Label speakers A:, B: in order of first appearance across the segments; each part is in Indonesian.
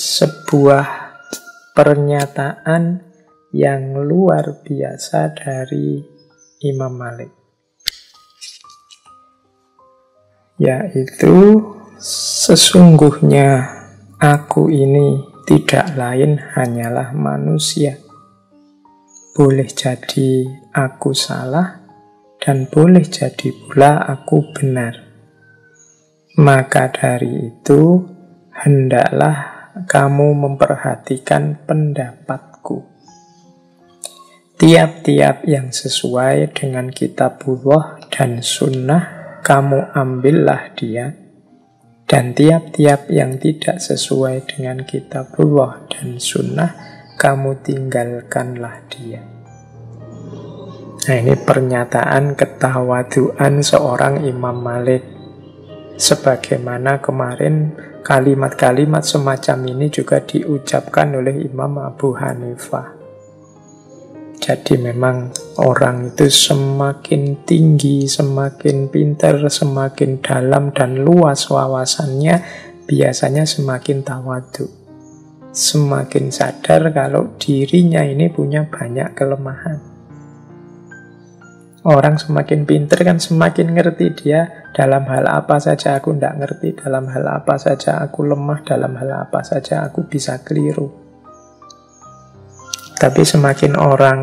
A: sebuah pernyataan yang luar biasa dari Imam Malik, yaitu sesungguhnya aku ini tidak lain hanyalah manusia. Boleh jadi aku salah dan boleh jadi pula aku benar. Maka dari itu hendaklah kamu memperhatikan pendapatku. Tiap-tiap yang sesuai dengan kitabullah dan sunnah, kamu ambillah dia. Dan tiap-tiap yang tidak sesuai dengan kitabullah dan sunnah, kamu tinggalkanlah dia. Nah, ini pernyataan ketawaduan seorang Imam Malik. Sebagaimana kemarin kalimat-kalimat semacam ini juga diucapkan oleh Imam Abu Hanifah. Jadi memang orang itu semakin tinggi, semakin pintar, semakin dalam dan luas wawasannya, biasanya semakin tawadu. Semakin sadar kalau dirinya ini punya banyak kelemahan. Orang semakin pintar kan semakin ngerti dia dalam hal apa saja aku tidak ngerti, dalam hal apa saja aku lemah, dalam hal apa saja aku bisa keliru. Tapi semakin orang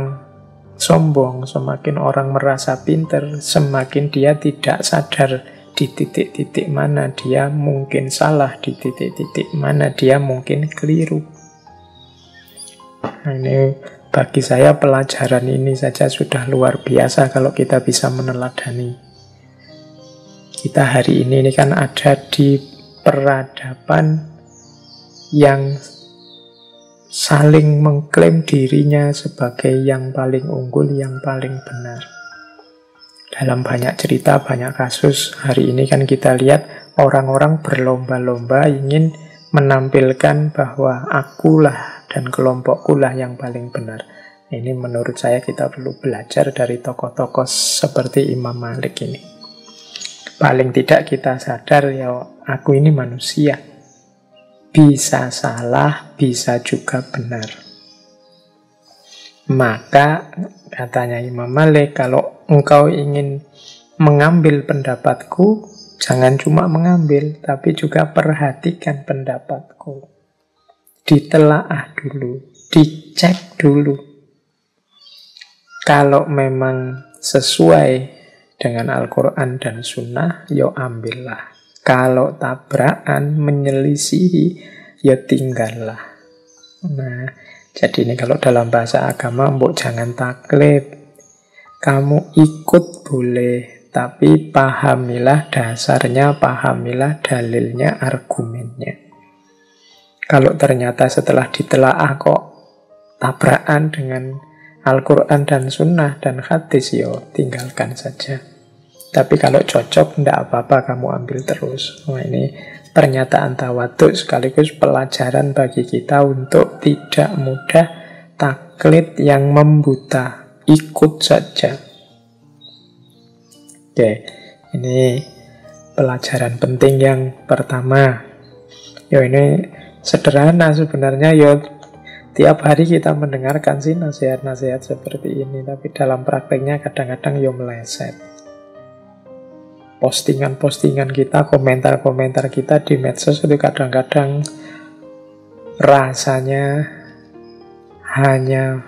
A: sombong, semakin orang merasa pintar, semakin dia tidak sadar di titik-titik mana dia mungkin salah, di titik-titik mana dia mungkin keliru. Nah, ini bagi saya pelajaran ini saja sudah luar biasa kalau kita bisa meneladani. Kita hari ini kan ada di peradaban yang saling mengklaim dirinya sebagai yang paling unggul, yang paling benar. Dalam banyak cerita, banyak kasus, hari ini kan kita lihat orang-orang berlomba-lomba ingin menampilkan bahwa akulah dan kelompokkulah yang paling benar. Ini menurut saya kita perlu belajar dari tokoh-tokoh seperti Imam Malik ini. Paling tidak kita sadar ya aku ini manusia. Bisa salah, bisa juga benar. Maka katanya Imam Malik, kalau engkau ingin mengambil pendapatku, jangan cuma mengambil, tapi juga perhatikan pendapatku. Ditelaah dulu, dicek dulu. Kalau memang sesuai dengan Al-Quran dan Sunnah, yo ambillah. Kalau tabrakan, menyelisihi, ya tinggallah. Nah, jadi ini kalau dalam bahasa agama, mbok jangan taklid. Kamu ikut boleh, tapi pahamilah dasarnya, pahamilah dalilnya, argumennya. Kalau ternyata setelah ditelaah kok tabrakan dengan Al-Quran dan Sunnah dan hadis, yo tinggalkan saja. Tapi kalau cocok, tidak apa-apa kamu ambil terus. Nah, ini pernyataan tawadhu sekaligus pelajaran bagi kita untuk tidak mudah taklid yang membuta, ikut saja. Oke, ini pelajaran penting yang pertama. Ini sederhana sebenarnya, tiap hari kita mendengarkan sih nasihat-nasihat seperti ini, tapi dalam prakteknya kadang-kadang meleset. Postingan-postingan kita, komentar-komentar kita di medsos itu kadang-kadang rasanya hanya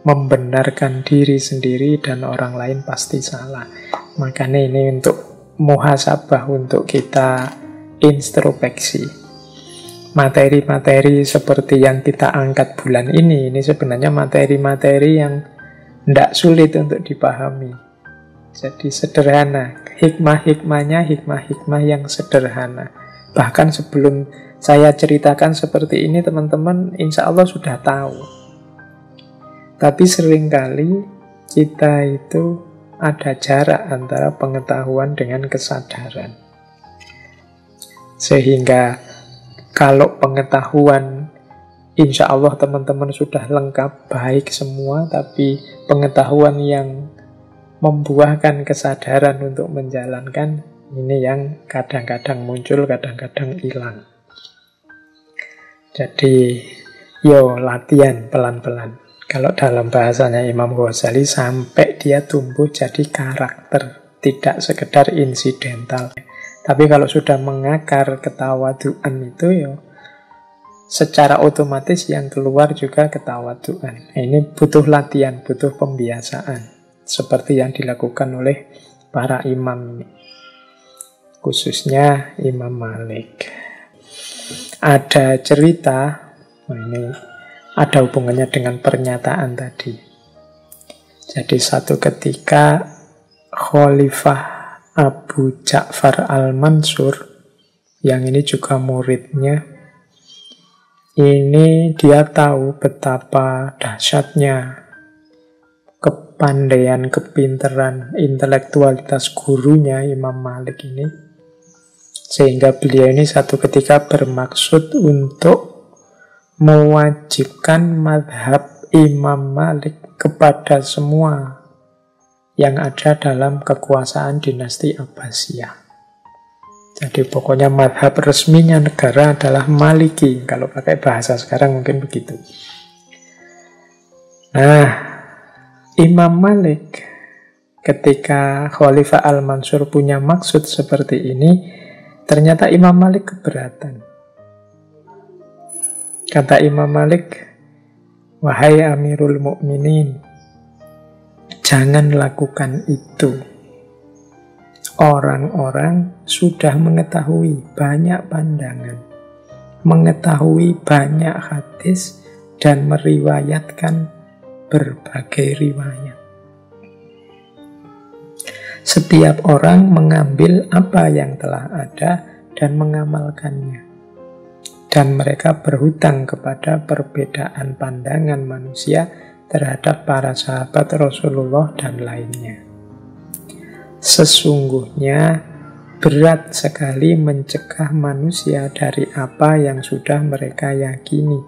A: membenarkan diri sendiri dan orang lain pasti salah. Makanya ini untuk muhasabah, untuk kita introspeksi. Materi-materi seperti yang kita angkat bulan ini sebenarnya materi-materi yang tidak sulit untuk dipahami. Jadi sederhana, hikmah-hikmahnya hikmah-hikmah yang sederhana. Bahkan sebelum saya ceritakan seperti ini, teman-teman insya Allah sudah tahu. Tapi seringkali kita itu ada jarak antara pengetahuan dengan kesadaran. Sehingga kalau pengetahuan insya Allah teman-teman sudah lengkap, baik semua, tapi pengetahuan yang membuahkan kesadaran untuk menjalankan, ini yang kadang-kadang muncul, kadang-kadang hilang. Jadi, yo latihan pelan-pelan. Kalau dalam bahasanya Imam Ghazali, sampai dia tumbuh jadi karakter, tidak sekedar insidental. Tapi kalau sudah mengakar ketawaduan itu, yo secara otomatis yang keluar juga ketawaduan. Ini butuh latihan, butuh pembiasaan. Seperti yang dilakukan oleh para imam ini. Khususnya Imam Malik. Ada cerita, ini ada hubungannya dengan pernyataan tadi. Jadi satu ketika Khalifah Abu Ja'far al-Mansur, yang ini juga muridnya, ini dia tahu betapa dahsyatnya kepandaian, kepinteran, intelektualitas gurunya Imam Malik ini. Sehingga beliau ini satu ketika bermaksud untuk mewajibkan madhab Imam Malik kepada semua yang ada dalam kekuasaan dinasti Abbasiyah. Jadi pokoknya madhab resminya negara adalah Maliki. Kalau pakai bahasa sekarang mungkin begitu. Nah, Imam Malik ketika Khalifah al-Mansur punya maksud seperti ini, ternyata Imam Malik keberatan. Kata Imam Malik, "Wahai Amirul Mukminin, jangan lakukan itu. Orang-orang sudah mengetahui banyak pandangan, mengetahui banyak hadis, dan meriwayatkan berbagai riwayat. Setiap orang mengambil apa yang telah ada dan mengamalkannya. Dan mereka berhutang kepada perbedaan pandangan manusia terhadap para sahabat Rasulullah dan lainnya. Sesungguhnya berat sekali mencegah manusia dari apa yang sudah mereka yakini.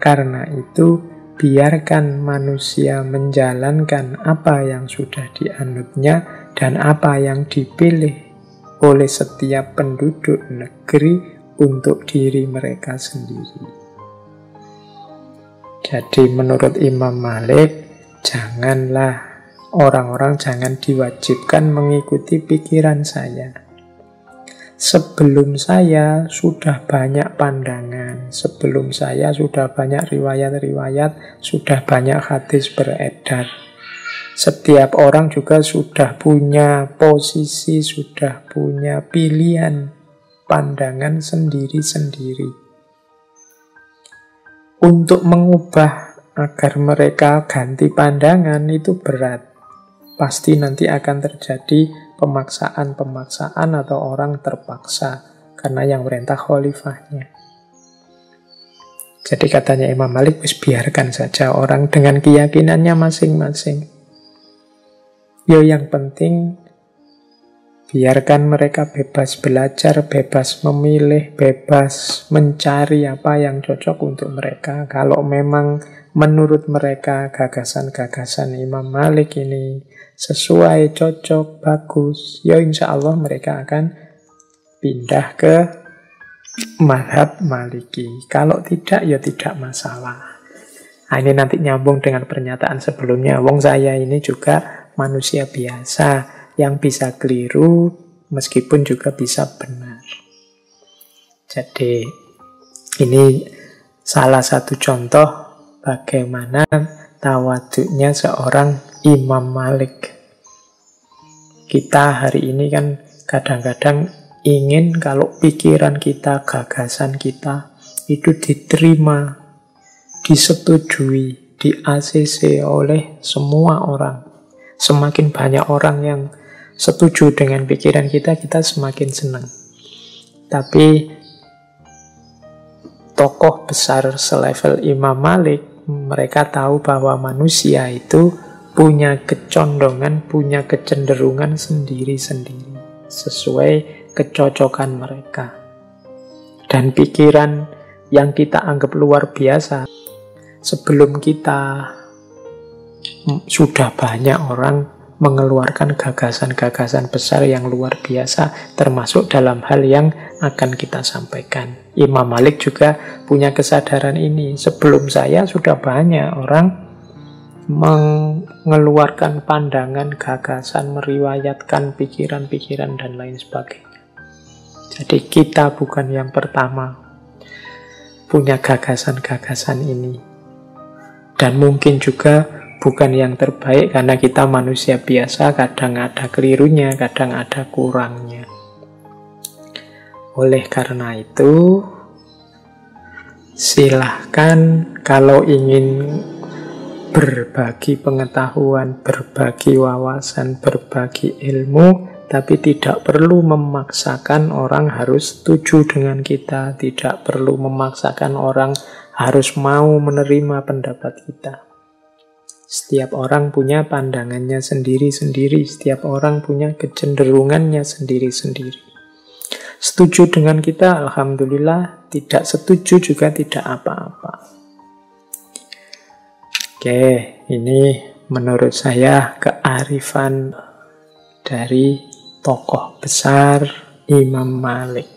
A: Karena itu, biarkan manusia menjalankan apa yang sudah dianutnya dan apa yang dipilih oleh setiap penduduk negeri untuk diri mereka sendiri." Jadi menurut Imam Malik, orang-orang jangan diwajibkan mengikuti pikiran saya. Sebelum saya sudah banyak pandangan, sebelum saya sudah banyak riwayat-riwayat, sudah banyak hadis beredar. Setiap orang juga sudah punya posisi, sudah punya pilihan pandangan sendiri-sendiri. Untuk mengubah agar mereka ganti pandangan itu berat. Pasti nanti akan terjadi pemaksaan-pemaksaan atau orang terpaksa karena yang merintah khalifahnya. Jadi katanya Imam Malik, biarkan saja orang dengan keyakinannya masing-masing. Yang penting biarkan mereka bebas belajar, bebas memilih, bebas mencari apa yang cocok untuk mereka. Kalau memang menurut mereka gagasan-gagasan Imam Malik ini sesuai, cocok, bagus, insya Allah mereka akan pindah ke mazhab Maliki. Kalau tidak, tidak masalah. Nah, ini nanti nyambung dengan pernyataan sebelumnya. Wong saya ini juga manusia biasa yang bisa keliru meskipun juga bisa benar. Jadi ini salah satu contoh bagaimana tawaduknya seorang Imam Malik. Kita hari ini kan kadang-kadang ingin kalau pikiran kita, gagasan kita itu diterima, disetujui, di-ACC oleh semua orang. Semakin banyak orang yang setuju dengan pikiran kita, kita semakin senang. Tapi tokoh besar selevel Imam Malik, mereka tahu bahwa manusia itu punya kecondongan, punya kecenderungan sendiri-sendiri sesuai kecocokan mereka. Dan pikiran yang kita anggap luar biasa, sebelum kita sudah banyak orang mengeluarkan gagasan-gagasan besar yang luar biasa, termasuk dalam hal yang akan kita sampaikan. Imam Malik juga punya kesadaran ini. Sebelum saya sudah banyak orang mengeluarkan pandangan, gagasan, meriwayatkan pikiran-pikiran dan lain sebagainya. Jadi kita bukan yang pertama punya gagasan-gagasan ini. Dan mungkin juga bukan yang terbaik karena kita manusia biasa, kadang ada kelirunya, kadang ada kurangnya. Oleh karena itu, silahkan kalau ingin berbagi pengetahuan, berbagi wawasan, berbagi ilmu, tapi tidak perlu memaksakan orang harus setuju dengan kita, tidak perlu memaksakan orang harus mau menerima pendapat kita. Setiap orang punya pandangannya sendiri-sendiri, setiap orang punya kecenderungannya sendiri-sendiri. Setuju dengan kita, alhamdulillah. Tidak setuju juga tidak apa-apa. Oke, ini menurut saya kearifan dari tokoh besar Imam Malik.